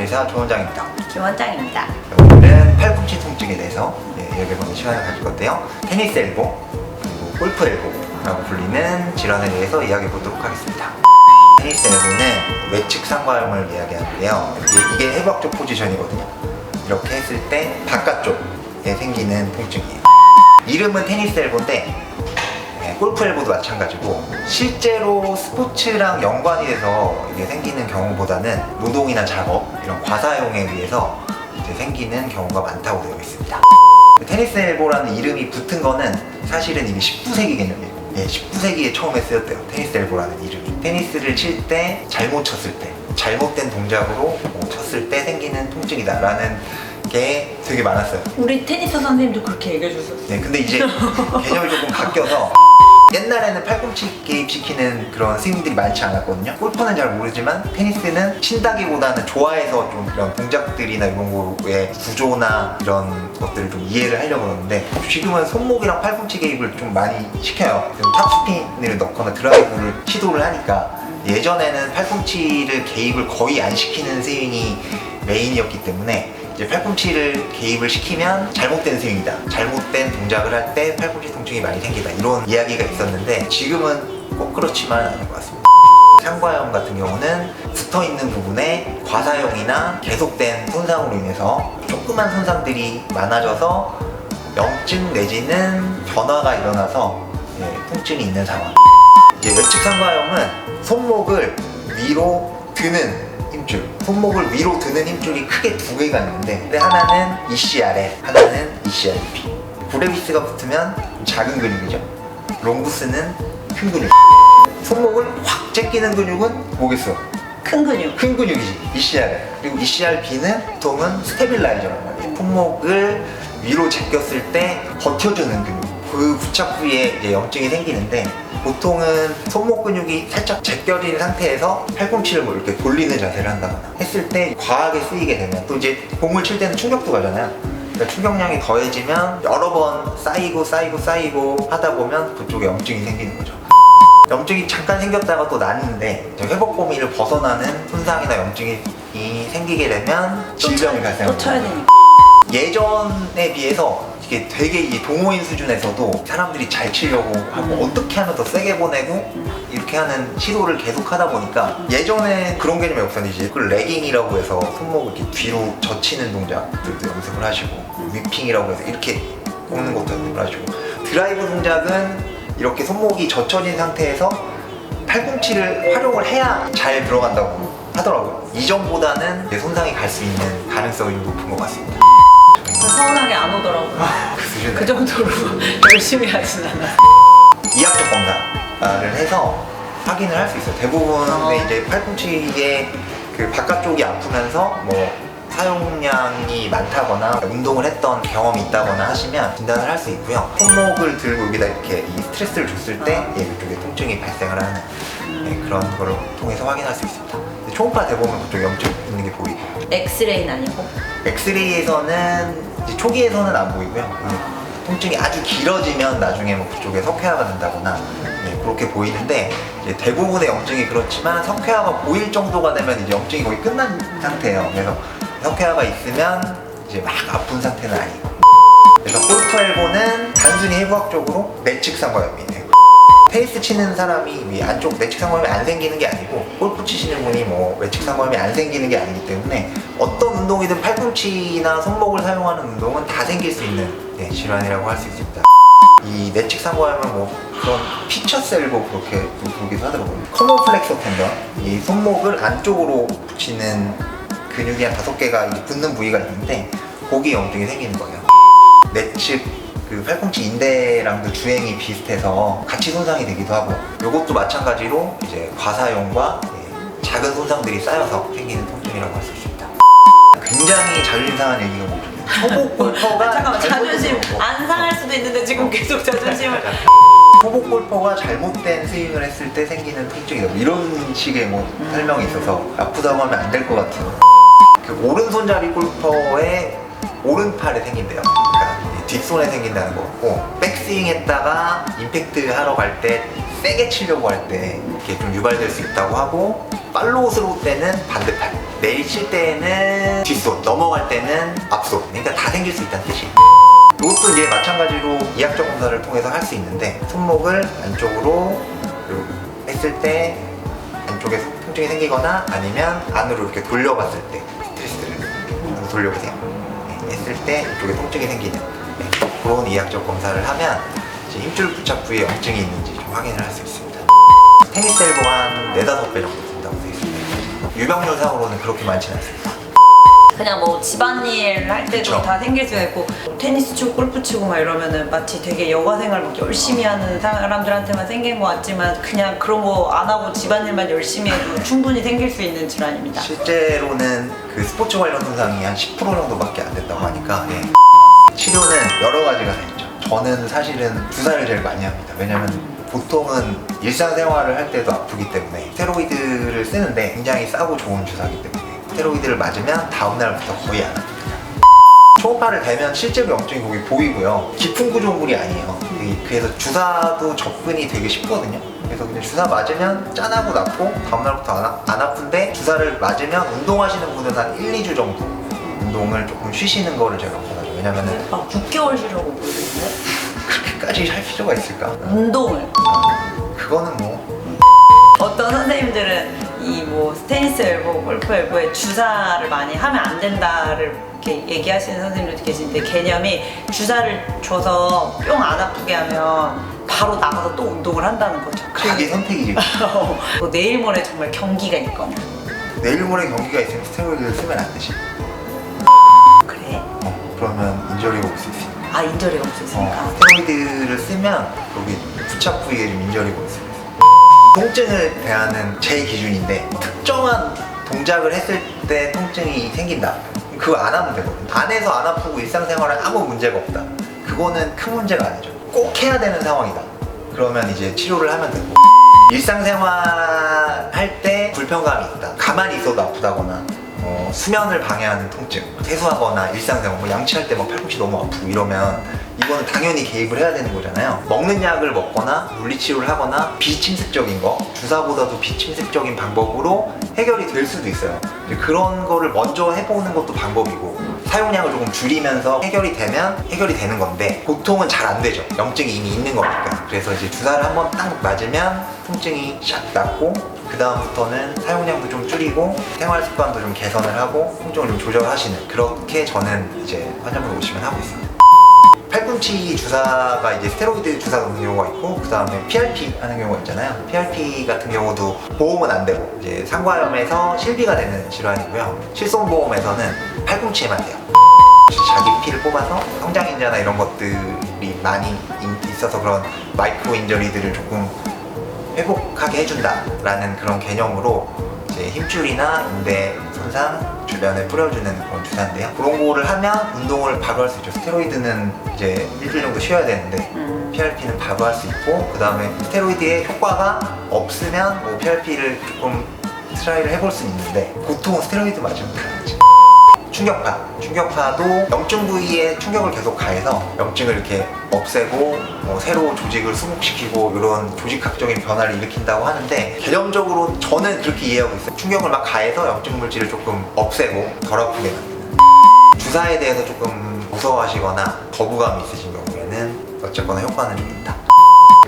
의사 조원장입니다. 김원장입니다. 오늘은 팔꿈치 통증에 대해서 이야기해보는 시간을 가질 건데요. 테니스 엘보, 그리고 골프 엘보라고 불리는 질환에 대해서 이야기해보도록 하겠습니다. 테니스 엘보는 외측 상과염을 이야기하는데요. 이게 해부학적 포지션이거든요. 이렇게 했을 때 바깥쪽에 생기는 통증이에요. 이름은 테니스 엘보인데 골프 엘보도 마찬가지고 실제로 스포츠랑 연관이 돼서 이게 생기는 경우보다는 노동이나 작업 이런 과사용에 의해서 이제 생기는 경우가 많다고 되어 있습니다. 테니스 엘보라는 이름이 붙은 거는 사실은 이게 19세기 개념이에요. 19세기에 처음에 쓰였대요. 테니스 엘보라는 이름이. 테니스를 칠 때 잘못 쳤을 때, 잘못된 동작으로 쳤을 때 생기는 통증이다 라는 게 되게 많았어요. 우리 테니스 선생님도 그렇게 얘기해 주셨어요. 네, 근데 이제 개념이 조금 바뀌어서 옛날에는 팔꿈치 개입시키는 그런 스윙들이 많지 않았거든요. 골프는 잘 모르지만 테니스는 친다기보다는 좋아해서 좀 이런 동작들이나 이런 거의 구조나 이런 것들을 좀 이해를 하려고 그러는데 지금은 손목이랑 팔꿈치 개입을 좀 많이 시켜요. 탑스핀을 넣거나 드라이브를 시도를 하니까 예전에는 팔꿈치를 개입을 거의 안 시키는 스윙이 메인이었기 때문에 이제 팔꿈치를 개입을 시키면 잘못된 스윙이다, 잘못된 동작을 할 때 팔꿈치 통증이 많이 생기다 이런 이야기가 있었는데 지금은 꼭 그렇지만 않은 것 같습니다. 상과염 같은 경우는 붙어있는 부분에 과사용이나 계속된 손상으로 인해서 조그만 손상들이 많아져서 염증 내지는 변화가 일어나서 통증이 있는 상황. 이제 외측 상과염은 손목을 위로 드는 힘줄, 손목을 위로 드는 힘줄이 크게 두 개가 있는데 하나는 ECRL, 하나는 ECRP. 브레비스가 붙으면 작은 근육이죠. 롱부스는 큰 근육. 손목을 확 제끼는 근육은 뭐겠어? 큰 근육. 큰 근육이지, ECRL. 그리고 ECRP는 보통은 스테빌라이저란 말이에요. 손목을 위로 제꼈을 때 버텨주는 근육. 그 부착 부위에 이제 염증이 생기는데 보통은 손목 근육이 살짝 제껴진 상태에서 팔꿈치를 뭐 이렇게 돌리는 자세를 한다거나 했을 때 과하게 쓰이게 되면 또 이제 공을 칠 때는 충격도 가잖아요. 그러니까 충격량이 더해지면 여러 번 쌓이고 하다 보면 그쪽에 염증이 생기는 거죠. 염증이 잠깐 생겼다가 또 나는데 회복 범위를 벗어나는 손상이나 염증이 생기게 되면 질병이 발생합니다. 또 쳐야 되니까. 예전에 비해서 이게 되게 이 동호인 수준에서도 사람들이 잘 치려고 하고 어떻게 하면 더 세게 보내고 이렇게 하는 시도를 계속 하다 보니까 예전에 그런 개념이 없었는데 이제 그 레깅이라고 해서 손목을 이렇게 뒤로 젖히는 동작들도 연습을 하시고 위핑이라고 해서 이렇게 꽂는 것도 연습을 하시고 드라이브 동작은 이렇게 손목이 젖혀진 상태에서 팔꿈치를 활용을 해야 잘 들어간다고 하더라고요. 이전보다는 손상이 갈 수 있는 가능성이 좀 높은 것 같습니다. 서운하게 안 오더라고요. 그 정도로 열심히 하진 않아요. 이학적 검사를 해서 확인을 할 수 있어요. 대부분은 이제 팔꿈치의 그 바깥쪽이 아프면서 뭐 사용량이 많다거나 운동을 했던 경험이 있다거나 하시면 진단을 할 수 있고요. 손목을 들고 여기다 이렇게 이 스트레스를 줬을 때 이쪽에 통증이 발생을 하는 그런 거를 통해서 확인할 수 있습니다. 초음파 대보면 그쪽 염증 있는 게 보이고 엑스레이는 아니고? 엑스레이에서는 이제 초기에서는 안 보이고요. 통증이 아주 길어지면 나중에 뭐 그쪽에 석회화가 된다거나 그렇게 보이는데 이제 대부분의 염증이 그렇지만 석회화가 보일 정도가 되면 이제 염증이 거의 끝난 상태예요. 그래서 석회화가 있으면 이제 막 아픈 상태는 아니고. 그래서 골프 엘보는 단순히 해부학적으로 내측 상과염이에요. 테니스 치는 사람이 안쪽 내측 상과염이 안 생기는 게 아니고 골프 치시는 분이 뭐 외측 상과염이 안 생기는 게 아니기 때문에 어떤 운동이든 팔꿈치나 손목을 사용하는 운동은 다 생길 수 있는 질환이라고 할 수 있습니다. 이 내측 상과염은 뭐 그런 피처스 엘보 그렇게 부르기도 하더라고요. 커먼 플렉서 텐던, 이 손목을 안쪽으로 붙이는 근육이 한 5개가 이제 붙는 부위가 있는데 거기에 염증이 생기는 거예요. 내측 그 팔꿈치 인대랑도 주행이 비슷해서 같이 손상이 되기도 하고 이것도 마찬가지로 이제 과사용과 작은 손상들이 쌓여서 생기는 통증이라고 할 수 있습니다. 굉장히 자존심 상한 얘기가 뭐죠? 초보 골퍼가 잠깐만, 자존심 안 상할 수도 있는데 지금 계속 자존심을. 초보 골퍼가 잘못된 스윙을 했을 때 생기는 통증이다. 뭐 이런 식의 뭐 설명이 있어서 아프다고 하면 안 될 것 같아요. 그 오른손잡이 골퍼의 오른팔에 생긴대요. 그러니까 뒷손에 생긴다는 거 같고 백스윙 했다가 임팩트 하러 갈 때 세게 치려고 할 때 이렇게 좀 유발될 수 있다고 하고 팔로우 스로우 때는 반대팔, 내리칠 때는 뒷손, 넘어갈 때는 앞손. 그러니까 다 생길 수 있다는 뜻이에요. 이것도 이제 마찬가지로 이학적 검사를 통해서 할 수 있는데, 손목을 안쪽으로 했을 때 안쪽에 통증이 생기거나 아니면 안으로 이렇게 돌려봤을 때 스트레스를 돌려보세요. 네, 했을 때 이쪽에 통증이 생기는 그런 이학적 검사를 하면 이제 힘줄 부착 부위에 염증이 있는지 좀 확인을 할 수 있습니다. 테니스 엘보 한 4-5배 정도 된다고 되어 있습니다. 유병률상으로는 그렇게 많지는 않습니다. 그냥 뭐 집안일 할 때도 그쵸. 다 생길 수가 있고, 테니스 치고 골프 치고 막 이러면은 마치 되게 여가 생활 막 열심히 하는 사람들한테만 생긴 것 같지만, 그냥 그런 거 안 하고 집안일만 열심히 해도 충분히 생길 수 있는 질환입니다. 실제로는 그 스포츠 관련 손상이 한 10% 정도밖에 안 된다고 하니까 치료는 여러 가지가 다 있죠. 저는 사실은 주사를 제일 많이 합니다. 왜냐면 보통은 일상생활을 할 때도 아프기 때문에 스테로이드를 쓰는데 굉장히 싸고 좋은 주사이기 때문에 스테로이드를 맞으면 다음날부터 거의 안 아픕니다. 초음파를 대면 실제로 염증이 거기 보이고요. 깊은 구조물이 아니에요. 그래서 주사도 접근이 되게 쉽거든요. 그래서 그냥 주사 맞으면 짠하고 낫고 다음날부터 안 아픈데, 주사를 맞으면 운동하시는 분은 한 1-2주 정도 운동을 조금 쉬시는 거를 제가 권하죠. 왜냐면은 6개월 쉬라고 보이는데? 그렇게까지 할 필요가 있을까? 운동을. 그거는 뭐 어떤 선생님들은 이 뭐 테니스 엘보, 골프 엘보에 주사를 많이 하면 안 된다를 이렇게 얘기하시는 선생님들도 계신데, 개념이 주사를 줘서 뿅 안 아프게 하면 바로 나가서 또 운동을 한다는 거죠. 자기 선택이지. 뭐 내일 모레 정말 경기가 있거나. 내일 모레 경기가 있으면 스테로이드를 쓰면 안 되지. 그래? 그러면 인저리가 올 수 있으니까. 아, 인저리가 올 수 있으니까. 스테로이드를 쓰면 여기 부착 부위에 좀 인저리가 올 수 있어요. 통증을 대하는 제 기준인데, 특정한 동작을 했을 때 통증이 생긴다. 그거 안 하면 되거든요. 안에서 안 아프고 일상생활에 아무 문제가 없다. 그거는 큰 문제가 아니죠. 꼭 해야 되는 상황이다. 그러면 이제 치료를 하면 되고, 일상생활 할 때 불편감이 있다. 가만히 있어도 아프다거나 수면을 방해하는 통증, 세수하거나 일상생활, 뭐 양치할 때 막 팔꿈치 너무 아프고 이러면 이거는 당연히 개입을 해야 되는 거잖아요. 먹는 약을 먹거나 물리치료를 하거나 비침습적인 거, 주사보다도 비침습적인 방법으로 해결이 될 수도 있어요. 이제 그런 거를 먼저 해보는 것도 방법이고, 사용량을 조금 줄이면서 해결이 되면 해결이 되는 건데, 보통은 잘 안 되죠. 염증이 이미 있는 거니까. 그래서 이제 주사를 한번 딱 맞으면 통증이 샥 낫고, 그 다음부터는 사용량도 좀 줄이고 생활 습관도 좀 개선을 하고 통증을 좀 조절하시는, 그렇게 저는 이제 환자분 오시면 하고 있습니다. 팔꿈치 주사가 이제 스테로이드 주사 같은 경우가 있고, 그 다음에 PRP 하는 경우가 있잖아요. PRP 같은 경우도 보험은 안 되고 이제 상과염에서 실비가 되는 질환이고요. 실손보험에서는 팔꿈치에만 돼요. 자기 피를 뽑아서 성장인자나 이런 것들이 많이 있어서 그런 마이크로 인저리들을 조금 회복하게 해준다라는 그런 개념으로 이제 힘줄이나 인대 손상 주변에 뿌려주는 그런 주사인데요. 그런 거를 하면 운동을 바로 할 수 있죠. 스테로이드는 이제 일주일 정도 쉬어야 되는데 PRP는 바로 할 수 있고, 그 다음에 스테로이드의 효과가 없으면 뭐 PRP를 조금 트라이를 해볼 수는 있는데, 보통 스테로이드 맞으면 다르지. 충격파도 염증 부위에 충격을 계속 가해서 염증을 이렇게 없애고 새로 조직을 수복시키고 이런 조직학적인 변화를 일으킨다고 하는데, 개념적으로 저는 그렇게 이해하고 있어요. 충격을 막 가해서 염증 물질을 조금 없애고 덜 아프게 만드는. 주사에 대해서 조금 무서워하시거나 거부감이 있으신 경우에는 어쨌거나 효과는 좀 있다.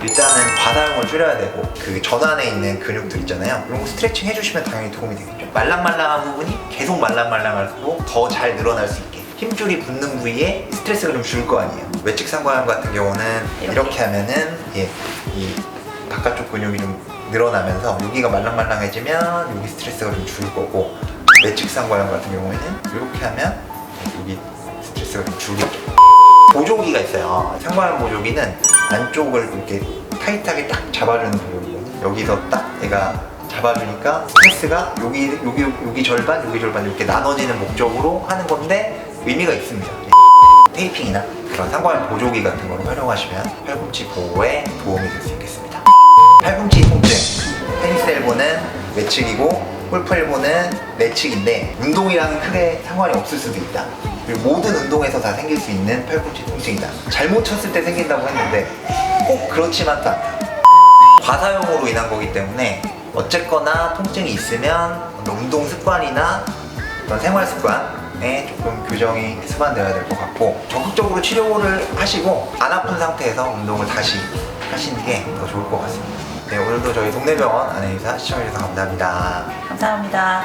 일단은 과사용을 줄여야 되고, 그 전환에 있는 근육들 있잖아요. 이런 거 스트레칭 해주시면 당연히 도움이 되겠죠. 말랑말랑한 부분이 계속 말랑말랑하고 더 잘 늘어날 수 있게 힘줄이 붙는 부위에 스트레스가 좀 줄 거 아니에요. 외측 상과염 같은 경우는 이렇게 하면은 이 바깥쪽 근육이 좀 늘어나면서 여기가 말랑말랑해지면 여기 스트레스가 좀 줄 거고, 외측 상과염 같은 경우에는 이렇게 하면 여기 스트레스가 좀 줄겠죠. 보조기가 있어요. 상과염 보조기는 안쪽을 이렇게 타이트하게 딱 잡아주는 보조기거든요. 여기서 딱 얘가 잡아주니까 스트레스가 여기 절반, 여기 절반 이렇게 나눠지는 목적으로 하는 건데 의미가 있습니다. 테이핑이나 그런 상과염 보조기 같은 걸 활용하시면 팔꿈치 보호에 도움이 될 수 있겠습니다. 팔꿈치 통증, 테니스 엘보는 외측이고 골프 엘보는 내측인데 운동이랑 크게 상관이 없을 수도 있다. 그리고 모든 운동에서 다 생길 수 있는 팔꿈치 통증이다. 잘못 쳤을 때 생긴다고 했는데 꼭 그렇지만도 않다. 과사용으로 인한 거기 때문에 어쨌거나 통증이 있으면 어떤 운동 습관이나 어떤 생활 습관에 조금 교정이 수반되어야 될 것 같고, 적극적으로 치료를 하시고 안 아픈 상태에서 운동을 다시 하시는 게 더 좋을 것 같습니다. 네, 오늘도 저희 동네병원 안내의사 시청해주셔서 감사합니다. 감사합니다.